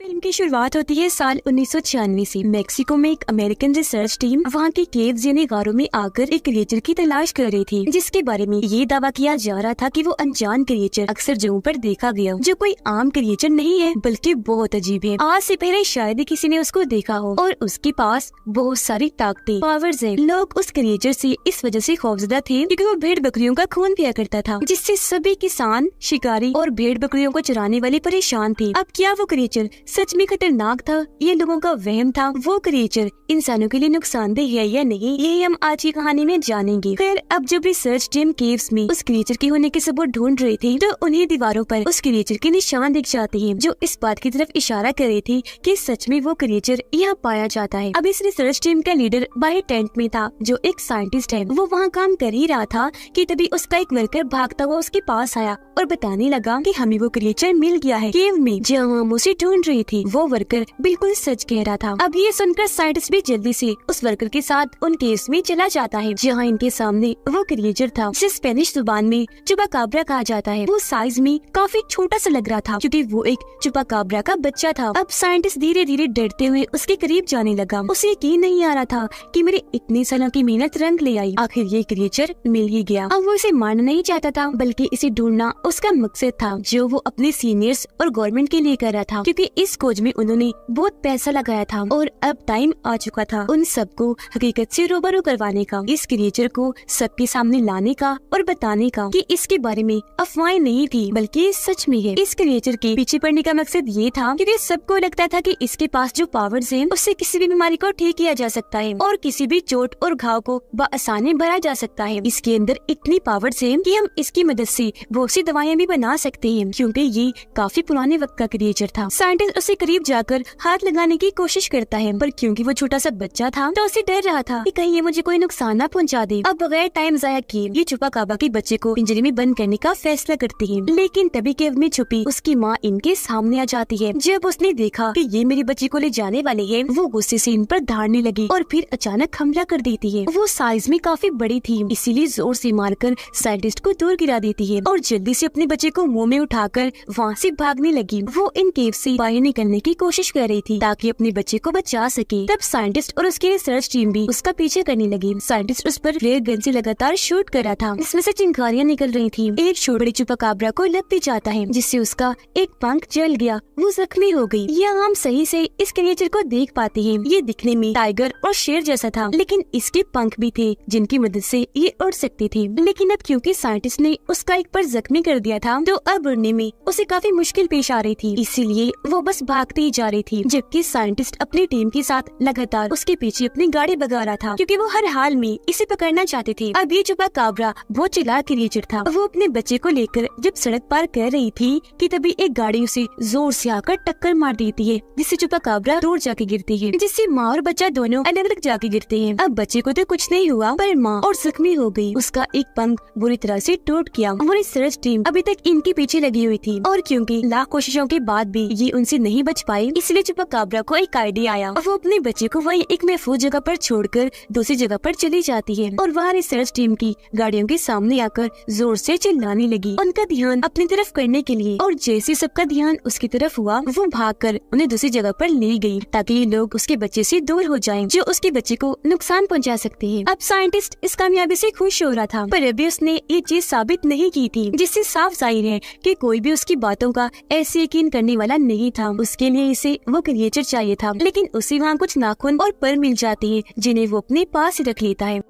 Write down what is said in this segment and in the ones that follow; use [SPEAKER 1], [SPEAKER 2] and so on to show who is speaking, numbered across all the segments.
[SPEAKER 1] Film की शुरुआत होती है साल 1996 से। मेक्सिको में एक अमेरिकन रिसर्च टीम वहाँ के केव्स यानी गारों में आकर एक क्रिएचर की तलाश कर रही थी, जिसके बारे में ये दावा किया जा रहा था कि वो अनजान क्रिएचर अक्सर जगहों पर देखा गया, जो कोई आम क्रिएचर नहीं है बल्कि बहुत अजीब है। आज से पहले शायद ही किसी ने उसको देखा हो और उसके पास बहुत सारी ताकतें, पावर्स हैं। लोग उस क्रिएचर से इस वजह से खौफजदा थे क्योंकि वो भेड़ बकरियों का खून पिया करता था, जिससे सभी किसान, शिकारी और भेड़ बकरियों को चराने वाले परेशान थे। अब क्या वो क्रिएचर सच में खतरनाक था, ये लोगों का वहम था? वो क्रिएचर इंसानों के लिए नुकसानदेह है या नहीं, ये हम आज की कहानी में जानेंगे। खैर, अब जब रिसर्च टीम केव्स में उस क्रिएचर के होने के सबूत ढूंढ रही थी, तो उन्हें दीवारों पर उस क्रिएचर के निशान दिख जाते हैं, जो इस बात की तरफ इशारा कर रहे थे कि सच में वो क्रिएचर यहाँ पाया जाता है। अब इस रिसर्च टीम का लीडर बाहर टेंट में था, जो एक साइंटिस्ट है। वो वहाँ काम कर ही रहा था कि तभी उसका एक वर्कर भागता हुआ उसके पास आया और बताने लगा कि हमें वो क्रिएचर मिल गया है केव में, जहाँ हम उसे ढूंढ रही थी। वो वर्कर बिल्कुल सच कह रहा था। अब ये सुनकर साइंटिस्ट भी जल्दी से उस वर्कर के साथ उन केव्स में चला जाता है, जहाँ इनके सामने वो क्रिएचर था, जिसे स्पेनिश जुबान में चुपाकाब्रा कहा जाता है। वो साइज में काफी छोटा सा लग रहा था क्योंकि वो एक चुपाकाब्रा का बच्चा था। अब साइंटिस्ट धीरे धीरे डरते हुए उसके करीब जाने लगा। उसे यकीन नहीं आ रहा था कि मेरे इतने सालों की मेहनत रंग ले आई, आखिर ये क्रिएचर मिल ही गया। अब वो इसे मारना नहीं चाहता था, बल्कि इसे ढूंढना उसका मकसद था, जो वो अपने सीनियर्स और गवर्नमेंट के लिए कर रहा था, क्योंकि इस खोज में उन्होंने बहुत पैसा लगाया था और अब टाइम आ चुका था उन सबको हकीकत से रूबरू करवाने का, इस क्रिएचर को सबके सामने लाने का और बताने का कि इसके बारे में अफवाहें नहीं थी बल्कि सच में है। इस क्रिएचर के पीछे पड़ने का मकसद ये था क्योंकि सबको लगता था कि इसके पास जो पावर्स हैं, उससे किसी भी बीमारी को ठीक किया जा सकता है और किसी भी चोट और घाव को बआसानी भरा जा सकता है। इसके अंदर इतनी पावर्स हैं कि हम इसकी मदद से बहुत सी दवाइयाँ भी बना सकते हैं, क्योंकि ये काफी पुराने वक्त का क्रिएचर था। साइंटिस्ट उसे करीब जाकर हाथ लगाने की कोशिश करता है, पर क्योंकि वो छोटा सा बच्चा था तो उसे डर रहा था कि कहीं ये मुझे कोई नुकसान न पहुंचा दे। अब बगैर टाइम जाया किए ये चुपाकाब्रा के बच्चे को पिंजरे में बंद करने का फैसला करती है, लेकिन तभी केव में छुपी उसकी माँ इनके सामने आ जाती है। जब उसने देखा कि ये मेरे बच्चे को ले जाने वाले हैं, वो गुस्से से इन पर धाड़ने लगी और फिर अचानक हमला कर देती है। वो साइज में काफी बड़ी थी, इसीलिए जोर से मारकर साइंटिस्ट को दूर गिरा देती है और जल्दी से अपने बच्चे को मुंह में उठाकर वहाँ से भागने लगी। वो इन केव से बाहर निकलने की कोशिश कर रही थी ताकि अपने बच्चे को बचा सके। तब साइंटिस्ट और उसकी रिसर्च टीम भी उसका पीछे करने लगी। साइंटिस्ट उस पर फ्लेयर गन से लगातार शूट कर रहा था, इसमें से चिंगारियां निकल रही थी। एक छोटी बड़ी चुपाकाब्रा को लग भी जाता है, जिससे उसका एक पंख जल गया, वो जख्मी हो गई। यहाँ हम सही से इस क्रिएचर को देख पाते हैं। ये दिखने में टाइगर और शेर जैसा था, लेकिन इसके पंख भी थे जिनकी मदद से ये उड़ सकती थी। लेकिन अब क्योंकि साइंटिस्ट ने उसका एक पर जख्मी कर दिया था, तो अब उड़ने में उसे काफी मुश्किल पेश आ रही थी, इसीलिए वो बस भागती ही जा रही थी, जबकि साइंटिस्ट अपनी टीम के साथ लगातार उसके पीछे अपनी गाड़ी भगा रहा था, क्योंकि वो हर हाल में इसे पकड़ना चाहते थे। अब ये चुपाकाब्रा बहुत चालाक क्रिएचर था। वो अपने बच्चे को लेकर जब सड़क पार कर रही थी कि तभी एक गाड़ी उसे जोर से आकर टक्कर मार देती है, जिससे चुपाकाब्रा दूर जाके गिरती है, जिससे माँ और बच्चा दोनों अलग अलग जाके गिरते हैं। अब बच्चे को तो कुछ नहीं हुआ, पर माँ और जख्मी हो गई। उसका एक पंख बुरी तरह से टूट गया। और रिसर्च टीम अभी तक इनके पीछे लगी हुई थी, और क्योंकि लाख कोशिशों के बाद भी ये उनसे नहीं बच पाई, इसलिए चुपाकाब्रा को एक आइडिया आया और वो अपने बच्चे को वहीं एक महफूज जगह पर छोड़कर दूसरी जगह पर चली जाती है और वहाँ रिसर्च टीम की गाड़ियों के सामने आकर जोर से चिल्लाने लगी, उनका ध्यान अपनी तरफ करने के लिए। और जैसे सबका ध्यान उसकी तरफ हुआ, वो भागकर उन्हें दूसरी जगह पर ले गई ताकि ये लोग उसके बच्चे से दूर हो जाएं, जो उसके बच्चे को नुकसान पहुंचा सकते हैं। अब साइंटिस्ट इस कामयाबी से खुश हो रहा था, पर अभी उसने ये चीज साबित नहीं की थी, जिससे साफ जाहिर है कि कोई भी उसकी बातों का ऐसे यकीन करने वाला नहीं था। उसके लिए इसे वो क्रिएचर चाहिए था, लेकिन उसे वहाँ कुछ नाखून और पर मिल जाते हैं, जिन्हें वो अपने पास ही रख लेता है।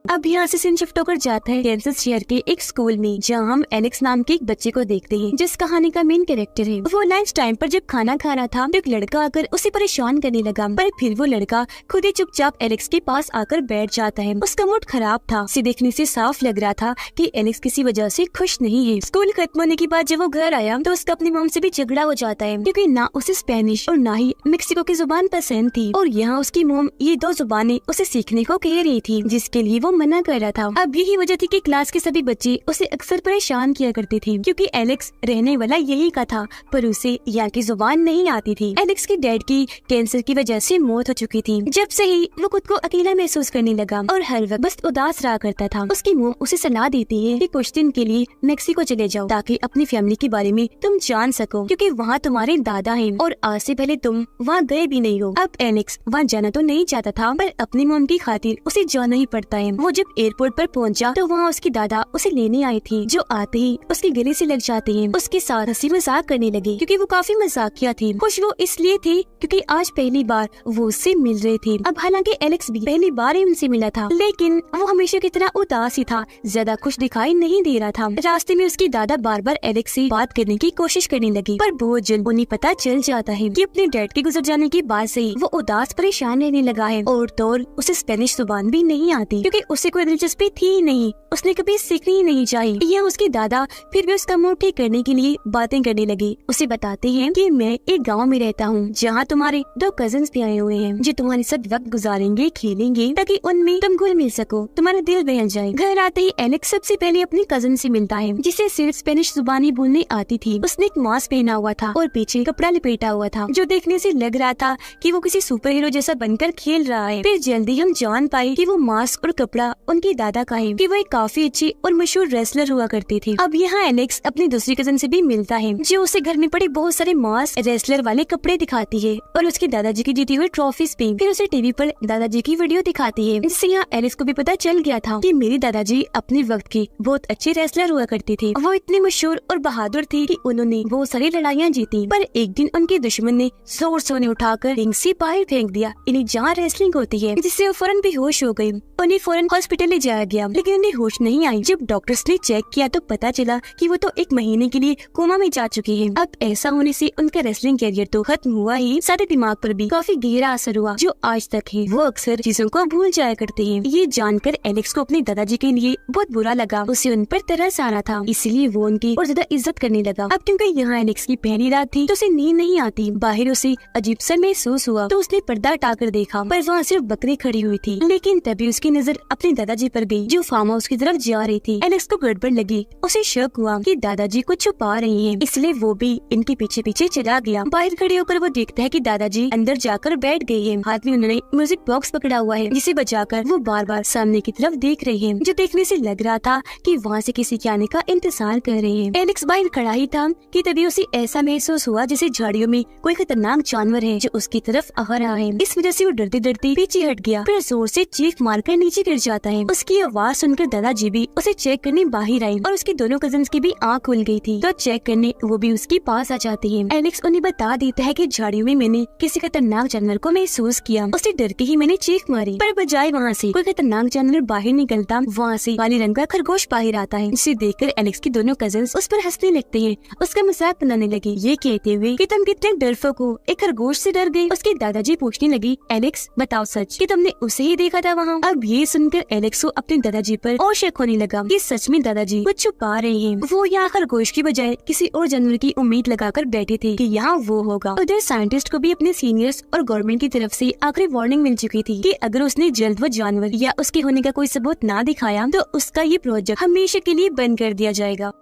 [SPEAKER 1] अब यहाँ से सीन शिफ्ट होकर जाता है कैंसस शहर के एक स्कूल में, जहाँ हम एलेक्स नाम के एक बच्चे को देखते हैं, जिस कहानी का मेन कैरेक्टर है। वो लंच टाइम पर जब खाना खा रहा था, तो एक लड़का आकर उसे परेशान करने लगा, पर फिर वो लड़का खुद ही चुपचाप एलेक्स के पास आकर बैठ जाता है। उसका मूड खराब था, इसे देखने से साफ लग रहा था कि एलेक्स किसी वजह से खुश नहीं है। स्कूल खत्म होने के बाद जब वो घर आया, तो उसका अपनी मॉम से भी झगड़ा हो जाता है, क्योंकि ना उसे स्पेनिश और ना ही मेक्सिको की जुबान पसंद थी, और यहाँ उसकी मॉम ये दो जुबानें उसे सीखने को कह रही थी, जिसके लिए वो वो मना कर रहा था। अब यही वजह थी कि क्लास के सभी बच्चे उसे अक्सर परेशान किया करते थे, क्योंकि एलेक्स रहने वाला यही का था, पर उसे यहाँ की जुबान नहीं आती थी। एलेक्स के डैड की कैंसर की वजह से मौत हो चुकी थी। जब से ही वो खुद को अकेला महसूस करने लगा और हर वक्त बस उदास रहा करता था। उसकी मॉम उसे सलाह देती है कि कुछ दिन के लिए मेक्सिको चले जाओ, ताकि अपनी फैमिली के बारे में तुम जान सको, क्योंकि वहाँ तुम्हारे दादा हैं और आज से पहले तुम वहाँ गए भी नहीं हो। अब एलेक्स वहाँ जाना तो नहीं चाहता था, पर अपनी मॉम की खातिर उसे जाना ही पड़ता है। वो जब एयरपोर्ट पर पहुंचा तो वहाँ उसकी दादा उसे लेने आई थी, जो आते ही उसके गले से लग जाते हैं। उसके साथ हंसी मजाक करने लगे, क्योंकि वो काफी मजाकिया थी। खुश वो इसलिए थी क्योंकि आज पहली बार वो उससे मिल रहे थे। अब हालांकि एलेक्स भी पहली बार ही उनसे मिला था, लेकिन वो हमेशा की तरह उदास ही था, ज्यादा खुश दिखाई नहीं दे रहा था। रास्ते में उसकी दादा बार बार एलेक्स से बात करने की कोशिश करने लगी, पर बहुत जल्द उन्हें पता चल जाता है कि अपने डैड के गुजर जाने के बाद से ही वो उदास परेशान रहने लगा है। और तो और उसे स्पेनिश जुबान भी नहीं आती, क्योंकि उसे कोई दिलचस्पी थी ही नहीं, उसने कभी सीखनी ही नहीं चाहिए। यह उसकी दादा फिर भी उसका मूड ठीक करने के लिए बातें करने लगी। उसे बताते हैं कि मैं एक गांव में रहता हूँ, जहाँ तुम्हारे 2 कजिन्स भी आए हुए हैं, जो तुम्हारे साथ वक्त गुजारेंगे, खेलेंगे, ताकि उनमें तुम घुल मिल सको, तुम्हारा दिल बहल जाए। घर आते ही एलेक्स सबसे पहले अपनी कजिन से मिलता है, जिसे सिर्फ स्पेनिश जुबान ही बोलने आती थी। उसने एक मास्क पहना हुआ था और पीछे कपड़ा लपेटा हुआ था, जो देखने से लग रहा था कि वो किसी सुपर हीरो जैसा बनकर खेल रहा है। फिर जल्दी हम जान पाए कि वो मास्क और कपड़ा उनके दादा का है, कि वो एक काफी अच्छी और मशहूर रेसलर हुआ करती थी। अब यहाँ एलेक्स अपनी दूसरी कजिन से भी मिलता है, जो उसे घर में पड़े बहुत सारे मास्क, रेसलर वाले कपड़े दिखाती है और उसके दादाजी की जीती हुई ट्रॉफीज भी। फिर उसे टीवी पर दादाजी की वीडियो दिखाती है, जिससे यहाँ एलेक्स को भी पता चल गया था कि मेरी दादाजी अपने वक्त की बहुत अच्छी रेसलर हुआ करती थी। वो इतनी मशहूर और बहादुर थी कि उन्होंने बहुत सारी लड़ाइयाँ जीती, पर एक दिन उनके दुश्मन ने जोर से उन्हें उठाकर रिंग से बाहर फेंक दिया, इन्हें जहाँ रेसलिंग होती है, जिससे वो फौरन बेहोश हो गयी। उन्हें फौरन हॉस्पिटल ले जाया गया, लेकिन उन्हें होश नहीं आई। जब डॉक्टर्स ने चेक किया तो पता चला कि वो तो 1 महीने के लिए कोमा में जा चुकी है। अब ऐसा होने से उनका रेसलिंग कैरियर तो खत्म हुआ ही, साथ ही दिमाग पर भी काफी गहरा असर हुआ, जो आज तक है। वो अक्सर चीजों को भूल जाया करते हैं। ये जानकर एलेक्स को अपने दादाजी के लिए बहुत बुरा लगा, उसे उन पर तरस आ रहा था, इसलिए वो उनकी और ज्यादा इज्जत करने लगा। अब क्योंकि यहाँ एलेक्स की पहली रात थी तो उसे नींद नहीं आती। बाहर उसे अजीब सा महसूस हुआ, तो उसने पर्दा हटाकर देखा, पर वहाँ सिर्फ बकरी खड़ी हुई थी। लेकिन तभी उसकी नजर अपने दादाजी पर गई, जो फार्म हाउस की तरफ जा रही थी। एलेक्स को गड़बड़ लगी, उसे शक हुआ कि दादाजी कुछ छुपा रही हैं, इसलिए वो भी इनके पीछे पीछे चला गया। बाहर खड़े होकर वो देखता है कि दादाजी अंदर जाकर बैठ गए हैं। हाथ में उन्होंने म्यूजिक बॉक्स पकड़ा हुआ है, जिसे बजाकर वो बार बार सामने की तरफ देख रहे हैं, जो देखने से लग रहा था कि वहाँ से किसी के आने का इंतजार कर रहे हैं। एलेक्स बाहर खड़ा ही था कि तभी उसे ऐसा महसूस हुआ जैसे झाड़ियों में कोई खतरनाक जानवर है, जो उसकी तरफ आ रहा है। इस वजह से वो डरते डरते पीछे हट गया, फिर जोर से चीख मारकर नीचे गिर जाता है। उसकी आवाज सुनकर दादाजी भी उसे चेक करने बाहर आए और उसकी दोनों कजिन्स की भी आँख खुल गई थी, तो चेक करने वो भी उसके पास आ जाती है। एलेक्स उन्हें बता देता है कि झाड़ियों में मैंने किसी खतरनाक जानवर को महसूस किया, उसे डर के ही मैंने चीख मारी, पर बजाय वहाँ से कोई खतरनाक जानवर बाहर निकलता, वहाँ से काले रंग का खरगोश बाहर आता है, जिसे देखकर एलेक्स की दोनों कजिन्स उस पर हंसने लगते हैं, उसका मजाक बनाने लगे, ये कहते हुए कि तुम कितने डरपोक हो, एक खरगोश से डर गए। उसके दादाजी पूछने लगी, एलेक्स बताओ सच कि तुमने उसे ही देखा था वहाँ? अब ये सुनकर एलेक्स को अपने दादाजी पर और शक होने लगा कि सच में दादाजी कुछ छुपा रहे हैं। वो यहाँ खरगोश की बजाय किसी और जानवर की उम्मीद लगाकर बैठे थे कि यहाँ वो होगा। उधर साइंटिस्ट को भी अपने सीनियर्स और गवर्नमेंट की तरफ से आखिरी वार्निंग मिल चुकी थी कि अगर उसने जल्द वो जानवर या उसके होने का कोई सबूत ना दिखाया तो उसका ये प्रोजेक्ट हमेशा के लिए बंद कर दिया जाएगा।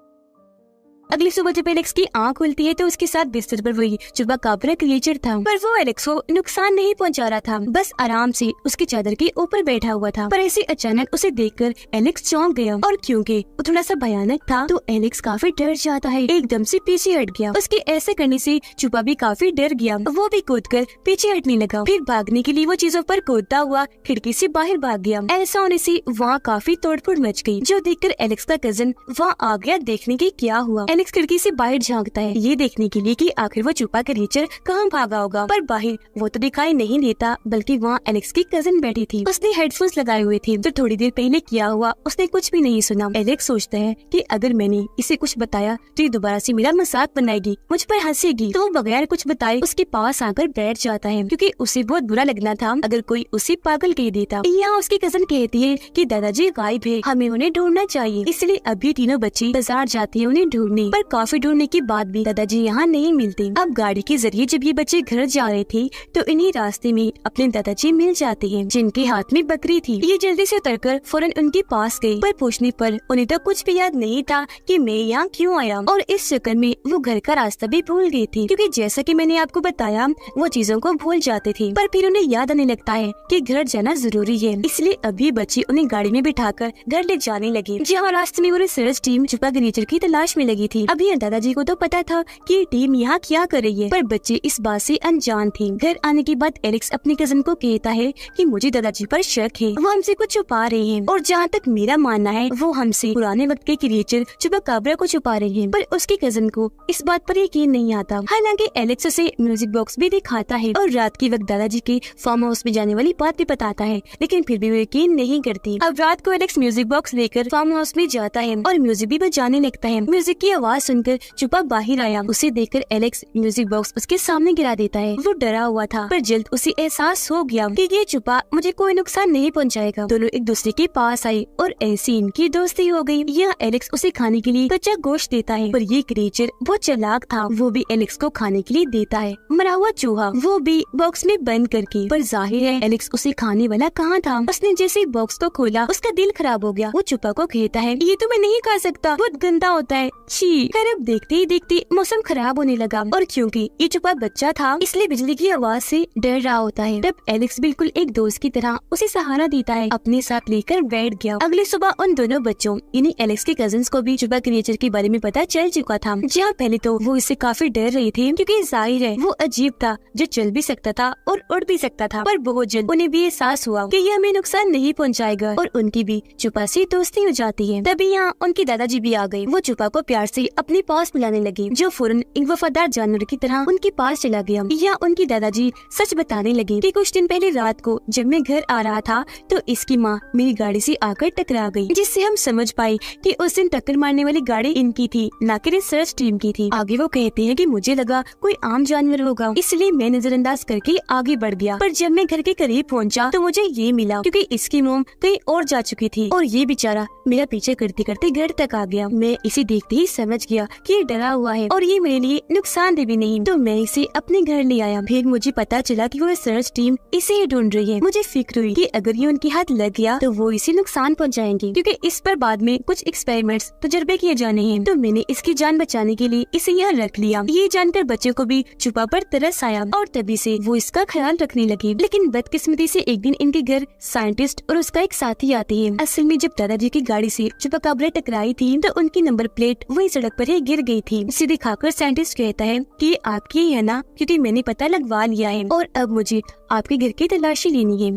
[SPEAKER 1] अगली सुबह जब एलेक्स की आंख खुलती है तो उसके साथ बिस्तर पर वही चुपाकाब्रा क्रिएचर था, पर वो एलेक्स को नुकसान नहीं पहुंचा रहा था, बस आराम से उसकी चादर के ऊपर बैठा हुआ था। पर ऐसे अचानक उसे देखकर एलेक्स चौंक गया, और क्योंकि वो थोड़ा सा भयानक था तो एलेक्स काफी डर जाता है, एकदम से पीछे हट गया। उसके ऐसे करने से चुपा भी काफी डर गया, वो भी कूदकर पीछे हटने लगा। फिर भागने के लिए वो चीजों पर कूदता हुआ खिड़की से बाहर भाग गया। ऐसा होने से वहाँ काफी तोड़फोड़ मच गई, जो देखकर एलेक्स का कजिन वहाँ आ गया देखने की क्या हुआ। एलेक्स खिड़की से बाहर झांकता है, ये देखने के लिए कि आखिर वो छुपा क्रिएचर कहाँ भागा होगा, पर बाहर वो तो दिखाई नहीं देता, बल्कि वहाँ एलेक्स की कजिन बैठी थी। उसने हेडफोन्स लगाए हुए थे, तो थोड़ी देर पहले किया हुआ उसने कुछ भी नहीं सुना। एलेक्स सोचता है कि अगर मैंने इसे कुछ बताया तो ये दोबारा से मेरा मजाक बनाएगी, मुझ पर हंसेगी, तो वो बगैर कुछ बताए उसके पास आकर बैठ जाता है, क्योंकि उसे बहुत बुरा लगना था अगर कोई उसे पागल कह देता। यहाँ उसकी कजिन कहती है कि दादाजी गायब है, हमें उन्हें ढूंढना चाहिए, इसलिए अभी तीनों बच्चे बाजार जाती है उन्हें ढूंढने। ढूंढी, पर काफी ढूंढने के बाद भी दादाजी यहाँ नहीं मिलते। अब गाड़ी के जरिए जब ये बच्चे घर जा रहे थे तो इन्हीं रास्ते में अपने दादाजी मिल जाते हैं, जिनके हाथ में बकरी थी। ये जल्दी से उतरकर फौरन उनके पास गए, पर पूछने पर उन्हें तो कुछ भी याद नहीं था कि मैं यहाँ क्यों आया, और इस चक्कर में वो घर का रास्ता भी भूल गए थे, क्योंकि जैसा कि मैंने आपको बताया वो चीजों को भूल जाते थे। पर फिर उन्हें याद आने लगता है कि घर जाना जरूरी है, इसलिए अभी बच्चे उन्हें गाड़ी में बिठाकर घर ले जाने लगे, जहाँ रास्ते में वो रिसर्च टीम छुपा क्रिएचर की तलाश में लगी थी। अभी दादाजी को तो पता था कि टीम यहाँ क्या कर रही है, पर बच्चे इस बात से अनजान थे। घर आने के बाद एलेक्स अपने कजन को कहता है कि मुझे दादाजी पर शक है, वो हमसे कुछ छुपा रहे हैं, और जहाँ तक मेरा मानना है वो हमसे पुराने वक्त के क्रिएचर चुपाकाब्रा को छुपा रहे हैं। पर उसके कजन को इस बात पर यकीन नहीं आता। हालांकि एलेक्स उसे म्यूजिक बॉक्स भी दिखाता है और रात के वक्त दादाजी के फार्म हाउस में जाने वाली बात भी बताता है, लेकिन फिर भी वो यकीन नहीं करती। अब रात को एलेक्स म्यूजिक बॉक्स लेकर फार्म हाउस में जाता है और म्यूजिक भी बजाने लगता है। म्यूजिक की आवाज सुनकर चुपा बाहर आया। उसे देखकर एलेक्स म्यूजिक बॉक्स उसके सामने गिरा देता है। वो डरा हुआ था, पर जल्द उसे एहसास हो गया कि ये चुपा मुझे कोई नुकसान नहीं पहुंचाएगा। दोनों एक दूसरे के पास आए और ऐसी इनकी दोस्ती हो गई। यहाँ एलेक्स उसे खाने के लिए कच्चा गोश्त देता है, पर ये क्रिएचर बहुत चालाक था, वो भी एलेक्स को खाने के लिए देता है मरा हुआ चूहा, वो भी बॉक्स में बंद करके। पर जाहिर है एलेक्स उसे खाने वाला कहाँ था। उसने जैसे बॉक्स को खोला उसका दिल खराब हो गया। वो चुपा को कहता है ये तो मैं नहीं खा सकता, बहुत गंदा होता है, छी। खैर अब देखते ही देखते मौसम खराब होने लगा, और क्योंकि ये चुपा बच्चा था इसलिए बिजली की आवाज से डर रहा होता है। तब एलेक्स बिल्कुल एक दोस्त की तरह उसे सहारा देता है, अपने साथ लेकर बैठ गया। अगली सुबह उन दोनों बच्चों यानी एलेक्स के कजिन्स को भी चुपा क्रिएचर के बारे में पता चल चुका था। जहाँ पहले तो वो इससे काफी डर रही थी, क्योंकि जाहिर है वो अजीब था जो चल भी सकता था और उड़ भी सकता था। पर बहुत जल्द उन्हें भी एहसास हुआ कि ये हमें नुकसान नहीं पहुँचाएगा, और उनकी भी चुपा से दोस्ती हो जाती है। तभी यहाँ उनके दादाजी भी आ गए। वो चुपा को प्यार से अपने पास बुलाने लगे, जो फौरन एक वफादार जानवर की तरह उनके पास चला गया। यहाँ उनके दादाजी सच बताने लगे कि कुछ दिन पहले रात को जब मैं घर आ रहा था तो इसकी माँ मेरी गाड़ी से आकर टकरा गई, जिससे हम समझ पाए कि उस दिन टक्कर मारने वाली गाड़ी इनकी थी, न कि रिसर्च टीम की थी। आगे वो कहते हैं कि मुझे लगा कोई आम जानवर होगा, इसलिए मैं नजरअंदाज करके आगे बढ़ गया। पर जब मैं घर के करीब पहुंचा तो मुझे ये मिला, क्योंकि इसकी मोम कहीं और जा चुकी थी और ये बेचारा मेरा पीछे करते करते घर तक आ गया। मैं इसे देखते ही समझ गया कि ये डरा हुआ है और ये मेरे लिए नुकसानदेह भी नहीं, तो मैं इसे अपने घर ले आया। फिर मुझे पता चला कि वो रिसर्च टीम इसे ही ढूंढ रही है। मुझे फिक्र हुई कि अगर ये उनके हाथ लग गया तो वो इसे नुकसान पहुंचाएंगे, क्योंकि इस पर बाद में कुछ एक्सपेरिमेंट्स तजुर्बे किए जाने हैं। तो मैंने इसकी जान बचाने के लिए इसे यहाँ रख लिया। ये जानकर बच्चों को भी चुपा पर तरस आया और तभी से वो इसका ख्याल रखने लगी। लेकिन बदकिस्मती से एक दिन इनके घर साइंटिस्ट और उसका एक साथी आते हैं। असल में जब दादाजी की गाड़ी से चुपाकाब्रा टकराई थी तो उनकी नंबर प्लेट वही सड़क पर ही गिर गई थी। इसे दिखाकर साइंटिस्ट कहता है कि आपकी ही है ना, क्योंकि मैंने पता लगवा लिया है और अब मुझे आपके घर की तलाशी लेनी है।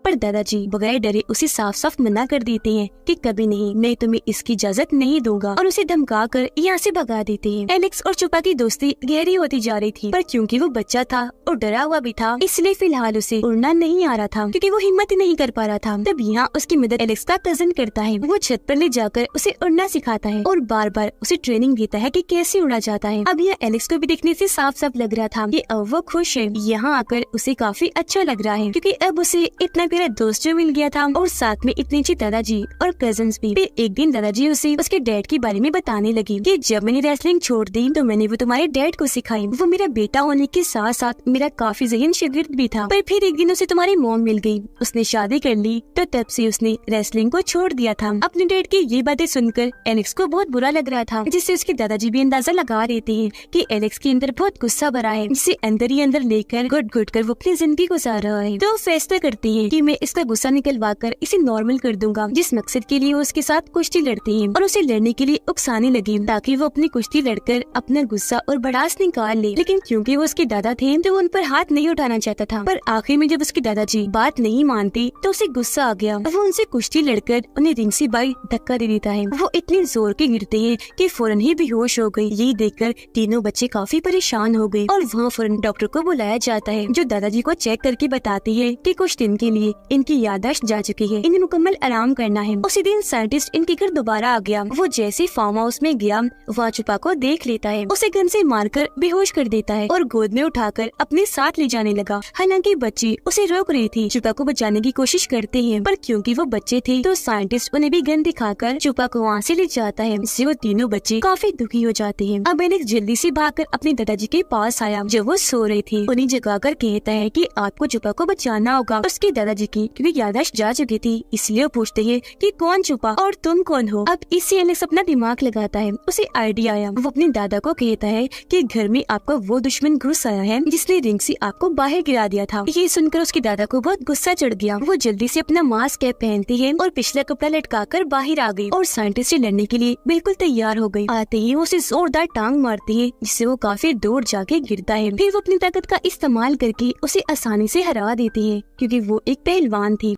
[SPEAKER 1] पर दादाजी बगैर डरे उसे साफ साफ मना कर देते हैं कि कभी नहीं, मैं तुम्हें इसकी इजाजत नहीं दूंगा, और उसे धमका कर यहाँ से भगा देते हैं। एलेक्स और चुपा की दोस्ती गहरी होती जा रही थी, पर क्योंकि वो बच्चा था और डरा हुआ भी था, इसलिए फिलहाल उसे उड़ना नहीं आ रहा था, क्योंकि वो हिम्मत नहीं कर पा रहा था। तब यहाँ उसकी मदद एलेक्स का कजन करता है। वो छत पर ले जाकर उसे उड़ना सिखाता है और बार बार उसे ट्रेनिंग देता है कि कैसे उड़ा जाता है। अब यह एलेक्स को भी देखने से साफ साफ लग रहा था कि अब वो खुश है। यहाँ आकर उसे काफी अच्छा लग रहा है, क्योंकि अब उसे इतना मेरा दोस्त जो मिल गया था और साथ में इतने अच्छे दादाजी और कजन्स भी। फिर एक दिन दादाजी उसे उसके डैड के बारे में बताने लगी कि जब मैंने रेसलिंग छोड़ दी तो मैंने वो तुम्हारे डैड को सिखाई। वो मेरा बेटा होने के साथ साथ मेरा काफी ज़हीन शागिर्द भी था। पर फिर एक दिन उसे तुम्हारी मॉम मिल गई, उसने शादी कर ली, तो तब से उसने रेसलिंग को छोड़ दिया था। अपने डैड की ये बातें सुनकर एलेक्स को बहुत बुरा लग रहा था, जिससे उसके दादाजी भी अंदाजा लगा रहे थे कि एलेक्स के अंदर बहुत गुस्सा भरा है, जिसे अंदर ही अंदर लेकर घुट घुट कर वो अपनी जिंदगी गुजार रहा है। तो फैसला करते हैं कि मैं इसका गुस्सा निकलवा कर इसे नॉर्मल कर दूंगा, जिस मकसद के लिए वो उसके साथ कुश्ती लड़ती है, और उसे लड़ने के लिए उकसाने लगी ताकि वो अपनी कुश्ती लड़कर अपना गुस्सा और भड़ास निकाल ले। लेकिन क्योंकि वो उसके दादा थे तो वो उन पर हाथ नहीं उठाना चाहता था। पर आखिर में जब उसके दादाजी बात नहीं मानते तो उसे गुस्सा आ गया। वो उनसे कुश्ती लड़कर उन्हें रिंग से बाई धक्का दे देता है। वो इतने जोर के गिरते हैं कि फौरन ही बेहोश हो गई। यही देखकर तीनों बच्चे काफी परेशान हो गए और वहाँ फौरन डॉक्टर को बुलाया जाता है, जो दादाजी को चेक करके बताती है कि कुछ दिन के लिए इनकी याददाश्त जा चुकी है, इन्हें मुकम्मल आराम करना है। उसी दिन साइंटिस्ट इनके घर दोबारा आ गया। वो जैसे फार्म हाउस में गया, वहाँ छुपा को देख लेता है, उसे गन से मारकर बेहोश कर देता है और गोद में उठाकर अपने साथ ले जाने लगा। हालांकि बच्चे उसे रोक रही थी, छुपा को बचाने की कोशिश करते हैं, पर क्योंकि वो बच्चे थे तो साइंटिस्ट उन्हें भी गन दिखाकर छुपा को वहाँ से ले जाता है, जिससे वो तीनों बच्चे काफी दुखी हो जाते हैं। अब एलेक्स जल्दी से भागकर अपने दादाजी के पास आया जो वो सो रहे थे। उन्हें जगाकर कहता है कि आपको छुपा को बचाना होगा। उसके दादाजी की क्योंकि याददाश्त जा चुकी थी, इसलिए वो पूछते हैं कि कौन छुपा और तुम कौन हो। अब इससे एलेक्स अपना दिमाग लगाता है, उसे आइडिया आया। वो अपने दादा को कहता है कि घर में आपका वो दुश्मन घुस आया है जिसने रिंग से आपको बाहर गिरा दिया था। ये सुनकर उसके दादा को बहुत गुस्सा चढ़ गया। वो जल्दी से अपना मास्क कैप पहनती है और पिछला कपड़ा लटकाकर बाहर आ गई और साइंटिस्ट से लड़ने के लिए बिल्कुल तैयार हो गई। आते ही वो उसे जोरदार टांग मारती है, जिससे वो काफी दूर जाके गिरता है। फिर वो अपनी ताकत का इस्तेमाल करके उसे आसानी से हरा देती है, क्योंकि वो एक पहलवान थी।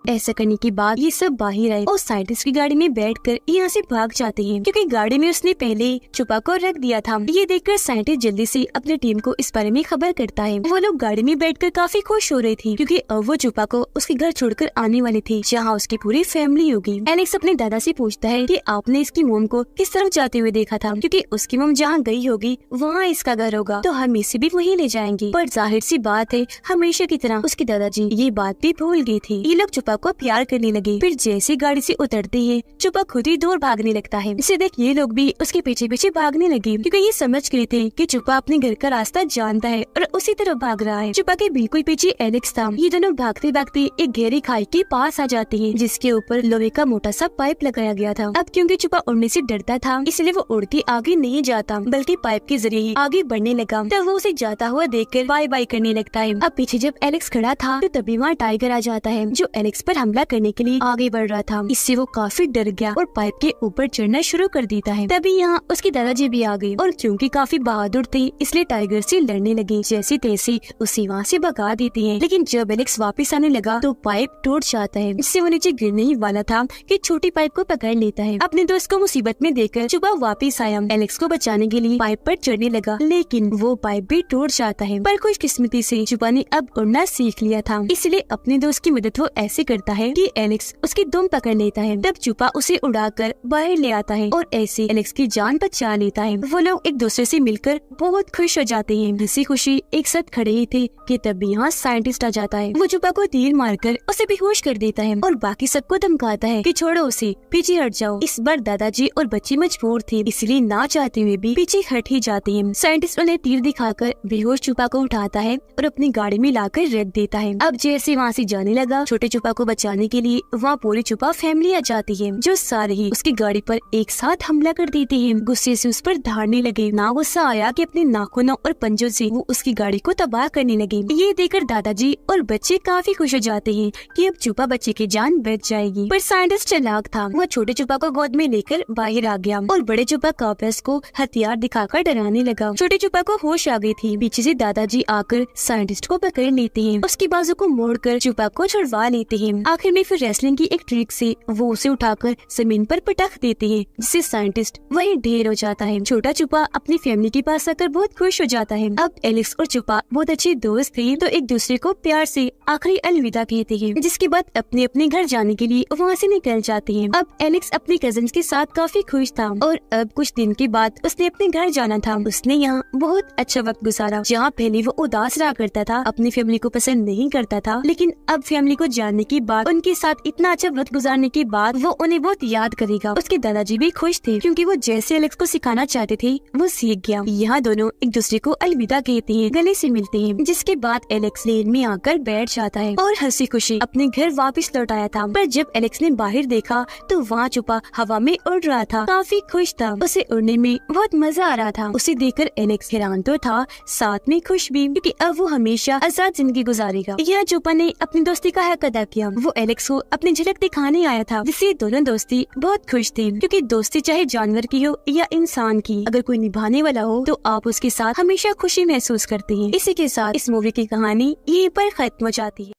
[SPEAKER 1] ऐसा करने के बाद ये सब बाहर आए और साइंटिस्ट की गाड़ी में बैठकर यहाँ से भाग जाते हैं, क्योंकि गाड़ी में उसने पहले छुपा को रख दिया था। ये देखकर साइंटिस्ट जल्दी से अपनी टीम को इस बारे में खबर करता है। वो लोग गाड़ी में बैठकर काफी खुश हो रहे थे, क्योंकि अब वो छुपा को उसके घर छोड़कर आने वाले थे, जहाँ उसकी पूरी फैमिली होगी। एलेक्स अपने दादा से पूछता है कि आपने इसकी मोम को किस तरफ जाते हुए देखा था, क्योंकि उसकी मोम जहाँ गई होगी वहाँ इसका घर होगा, तो हम इसे भी वहीं ले जाएंगे। पर जाहिर सी बात है, हमेशा की तरह उसके दादाजी ये बात भी भूल गए थे। ये लोग छुपा को प्यार करने लगे। फिर जैसे गाड़ी से उतरते हैं, छुपा खुद ही दूर भागने लगता है। इसे देख ये लोग भी उसके पीछे पीछे भागने लगे, क्योंकि ये समझ गए थे कि छुपा अपने घर का रास्ता जानता है और उसी तरफ भाग रहा है। छुपा के बिल्कुल पीछे एलेक्स था। ये दोनों भागते भागते एक गहरी खाई के पास आ जाते हैं, जिसके ऊपर लोहे का मोटा सा पाइप लगाया गया था। अब क्योंकि छुपा उड़ने से डरता था, इसलिए वो उड़ के आगे नहीं जाता, बल्कि पाइप के जरिए ही आगे बढ़ने लगा। तब वो उसे जाता हुआ देखकर बाय बाय करने लगता है। अब पीछे जब एलेक्स खड़ा था तो तभी वहाँ टाइगर आ जाता है, जो एलेक्स पर हमला करने के लिए आगे बढ़ रहा था। इससे वो काफी डर गया और पाइप के ऊपर चढ़ना शुरू कर देता है। तभी यहाँ उसके दादाजी भी आ गए और क्योंकि काफी बहादुर थे, इसलिए टाइगर से लड़ने लगे। जैसे तैसे उसे वहाँ से भगा देते हैं। लेकिन जब एलेक्स वापस आने लगा तो पाइप टूट जाता है, इससे वो नीचे गिरने ही वाला था कि छोटी पाइप को पकड़ लेता है। अपने दोस्त को मुसीबत में देखकर छुपा वापस आया, एलेक्स को बचाने के लिए पाइप पर चढ़ने लगा, लेकिन वो पाइप भी टूट जाता है। पर खुशकिस्मती से छुपा ने अब उड़ना सीख लिया था, इसलिए अपने दोस्त की मदद वो ऐसे करता है कि एलेक्स उसकी दुम पकड़ लेता है। तब छुपा उसे उड़ाकर बाहर ले आता है और ऐसे एलेक्स की जान बचा लेता है। वो लोग एक दूसरे से मिलकर बहुत खुश हो जाते हैं। हंसी खुशी एक साथ खड़े ही थे कि तभी यहाँ साइंटिस्ट आ जाता है। वो छुपा को तीर मारकर उसे बेहोश कर देता है और बाकी सबको धमकाता है कि छोड़ो उसे, पीछे हट जाओ। इस बार दादाजी और बच्चे मजबूर थे, इसलिए ना चाहते हुए भी पीछे हट ही जाते हैं। साइंटिस्ट उन्हें तीर दिखाकर बेहोश छुपा को उठाता है और अपनी गाड़ी में लाकर रख देता है। अब जैसे वहाँ से जाने लगा, छोटे छुपा को बचाने के लिए वहाँ पूरी छुपा फैमिली आ जाती है, जो सारे ही उसकी गाड़ी पर एक साथ हमला कर देते हैं। गुस्से से उस पर धाड़ने लगे। ना गुस्सा आया कि अपने नाखूनों और पंजों से वो उसकी गाड़ी को तबाह करने लगे। ये देखकर दादाजी और बच्चे काफी खुश हो जाते हैं कि अब छुपा बच्चे की जान बच जाएगी। पर साइंटिस्ट चालाक था, वो छोटे छुपा को गोद में लेकर बाहर आ गया और बड़े छुपा कापस को हथियार दिखाकर डराने लगा। छोटे छुपा को होश आ गई थी। पीछे से दादाजी आकर साइंटिस्ट को पकड़ लेते हैं, उसकी बाजू को मोड़कर छुपा को छुड़वा लेते हैं। आखिर में फिर रेसलिंग की एक ट्रिक से वो उसे उठाकर जमीन पर पटक देते हैं, जिससे साइंटिस्ट वहीं ढेर हो जाता है। छोटा छुपा अपनी फैमिली के पास आकर बहुत खुश हो जाता है। अब एलेक्स और छुपा बहुत अच्छे दोस्त थे, तो एक दूसरे को प्यार से आखिरी अलविदा कहते हैं, जिसके बाद अपने अपने घर जाने के लिए वहाँ से निकल जाते हैं। अब एलेक्स अपने कजिन्स के साथ काफी खुश था और अब कुछ दिन के बाद उसने अपने घर जाना था। उसने यहाँ बहुत अच्छा वक्त गुजारा। जहाँ पहले वो उदास रहा करता था, अपनी फैमिली को पसंद नहीं करता था, लेकिन अब फैमिली को जानने के बाद, उनके साथ इतना अच्छा वक्त गुजारने के बाद वो उन्हें बहुत याद करेगा। उसके दादाजी भी खुश थे, क्योंकि वो जैसे एलेक्स को सिखाना चाहते थे वो सीख गया। यहाँ दोनों एक दूसरे को अलविदा कहते हैं, गले से मिलते हैं, जिसके बाद एलेक्स प्लेन में आकर बैठ जाता है और हंसी खुशी अपने घर वापस लौट आया था। पर जब एलेक्स ने बाहर देखा तो वहाँ छुपा हवा में उड़ रहा था, काफी खुश था। उसे उड़ने में बहुत मजा आ रहा था। उसे देखकर एलेक्स हैरान तो था, साथ में खुश भी, क्योंकि अब वो हमेशा आजाद जिंदगी गुजारेगा। यह छुपा ने अपनी दोस्ती का हक अदा किया। वो एलेक्स को अपनी झलक दिखाने आया था, जिससे दोनों दोस्ती बहुत खुश थे, क्योंकि दोस्ती चाहे जानवर की हो या इंसान की, अगर कोई निभाने वाला हो तो आप उसके साथ हमेशा खुशी महसूस करते हैं। इसी के साथ इस मूवी की कहानी यहीं पर खत्म हो जाती है।